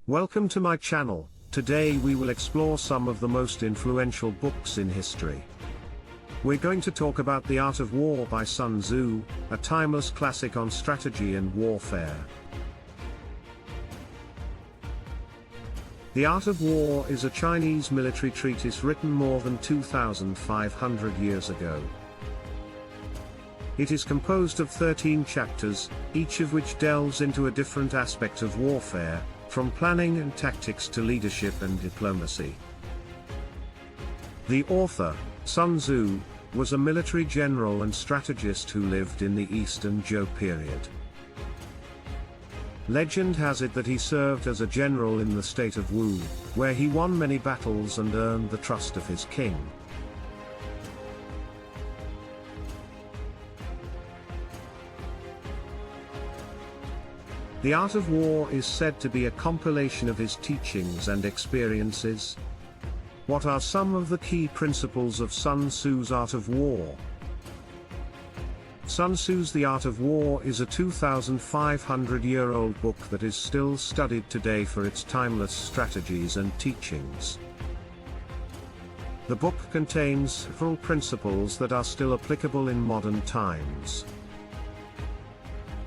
Welcome to my channel. Today we will explore some of the most influential books in history. We're going to talk about The Art of War by Sun Tzu, a timeless classic on strategy and warfare. The Art of War is a Chinese military treatise written more than 2,500 years ago. It is composed of 13 chapters, each of which delves into a different aspect of warfare, from planning and tactics to leadership and diplomacy. The author, Sun Tzu, was a military general and strategist who lived in the Eastern Zhou period. Legend has it that he served as a general in the state of Wu, where he won many battles and earned the trust of his king. The Art of War is said to be a compilation of his teachings and experiences. What are some of the key principles of Sun Tzu's Art of War? Sun Tzu's The Art of War is a 2,500-year-old book that is still studied today for its timeless strategies and teachings. The book contains several principles that are still applicable in modern times.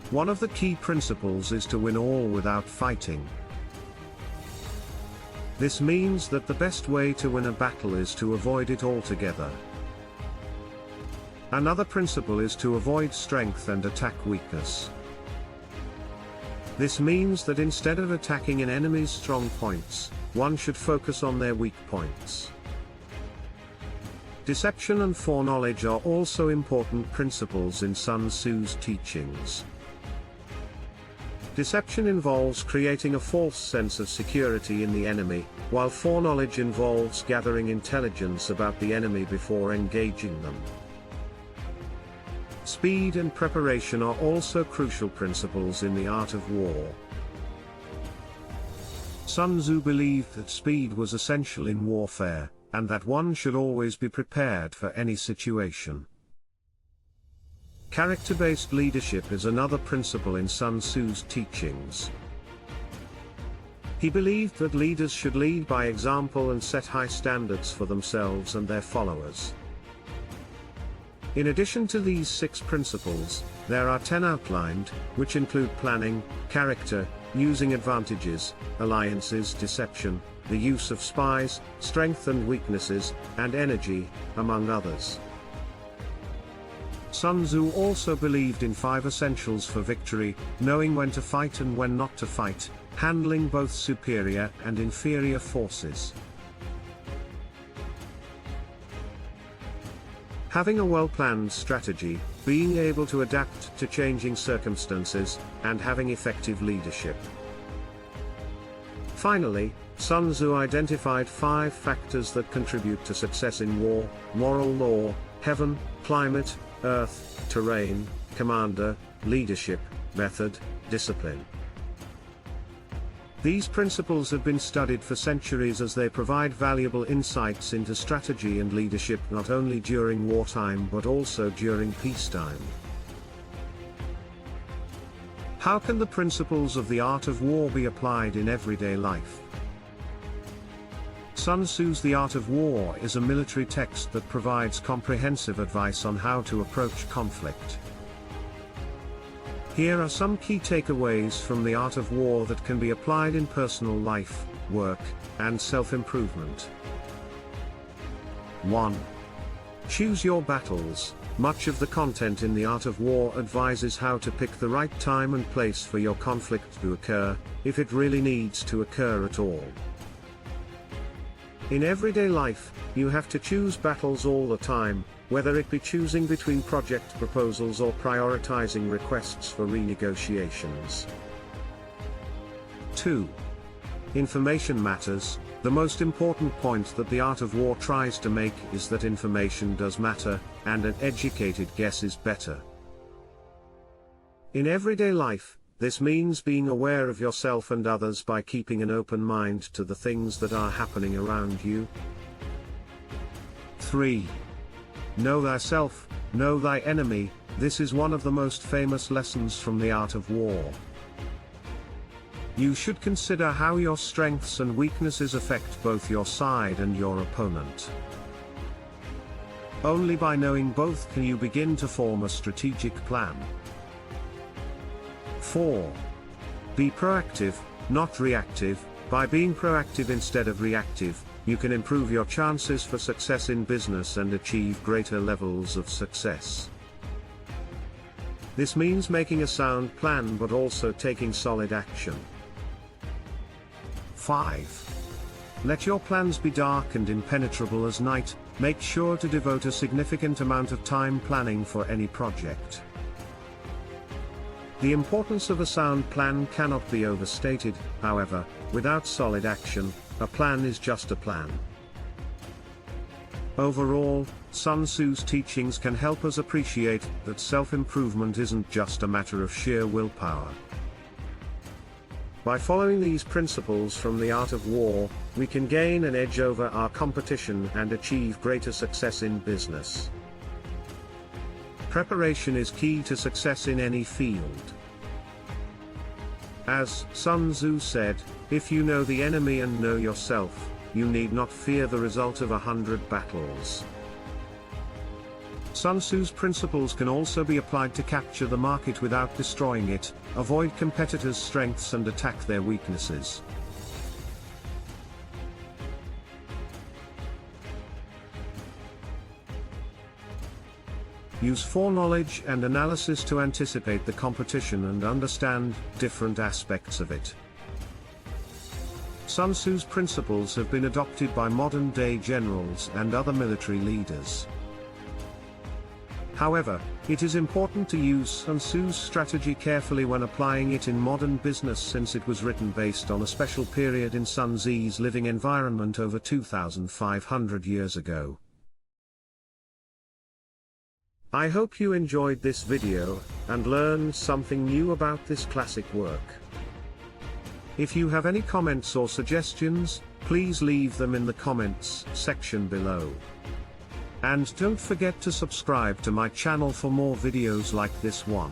One of the key principles is to win all without fighting. This means that the best way to win a battle is to avoid it altogether. Another principle is to avoid strength and attack weakness. This means that instead of attacking an enemy's strong points, one should focus on their weak points. Deception and foreknowledge are also important principles in Sun Tzu's teachings. Deception involves creating a false sense of security in the enemy, while foreknowledge involves gathering intelligence about the enemy before engaging them. Speed and preparation are also crucial principles in the art of war. Sun Tzu believed that speed was essential in warfare, and that one should always be prepared for any situation. Character-based leadership is another principle in Sun Tzu's teachings. He believed that leaders should lead by example and set high standards for themselves and their followers. In addition to these 6 principles, there are 10 outlined, which include planning, character, using advantages, alliances, deception, the use of spies, strength and weaknesses, and energy, among others. Sun Tzu also believed in 5 essentials for victory: knowing when to fight and when not to fight, handling both superior and inferior forces. Having a well-planned strategy, being able to adapt to changing circumstances, and having effective leadership. Finally, Sun Tzu identified 5 factors that contribute to success in war: moral law, heaven, climate, earth, terrain, commander, leadership, method, discipline. These principles have been studied for centuries as they provide valuable insights into strategy and leadership not only during wartime but also during peacetime. How can the principles of the art of war be applied in everyday life? Sun Tzu's The Art of War is a military text that provides comprehensive advice on how to approach conflict. Here are some key takeaways from The Art of War that can be applied in personal life, work, and self-improvement. 1. Choose your battles. Much of the content in The Art of War advises how to pick the right time and place for your conflict to occur, if it really needs to occur at all. In everyday life, you have to choose battles all the time, whether it be choosing between project proposals or prioritizing requests for renegotiations. 2. Information matters. The most important point that The Art of War tries to make is that information does matter, and an educated guess is better. In everyday life, this means being aware of yourself and others by keeping an open mind to the things that are happening around you. 3. Know thyself, know thy enemy. This is one of the most famous lessons from The Art of War. You should consider how your strengths and weaknesses affect both your side and your opponent. Only by knowing both can you begin to form a strategic plan. 4. Be proactive, not reactive. By being proactive instead of reactive, you can improve your chances for success in business and achieve greater levels of success. This means making a sound plan but also taking solid action. 5. Let your plans be dark and impenetrable as night. Make sure to devote a significant amount of time planning for any project. The importance of a sound plan cannot be overstated. However, without solid action, a plan is just a plan. Overall, Sun Tzu's teachings can help us appreciate that self-improvement isn't just a matter of sheer willpower. By following these principles from The Art of War, we can gain an edge over our competition and achieve greater success in business. Preparation is key to success in any field. As Sun Tzu said, if you know the enemy and know yourself, you need not fear the result of 100 battles. Sun Tzu's principles can also be applied to capture the market without destroying it, avoid competitors' strengths and attack their weaknesses. Use foreknowledge and analysis to anticipate the competition and understand different aspects of it. Sun Tzu's principles have been adopted by modern-day generals and other military leaders. However, it is important to use Sun Tzu's strategy carefully when applying it in modern business, since it was written based on a special period in Sun Tzu's living environment over 2,500 years ago. I hope you enjoyed this video, and learned something new about this classic work. If you have any comments or suggestions, please leave them in the comments section below. And don't forget to subscribe to my channel for more videos like this one.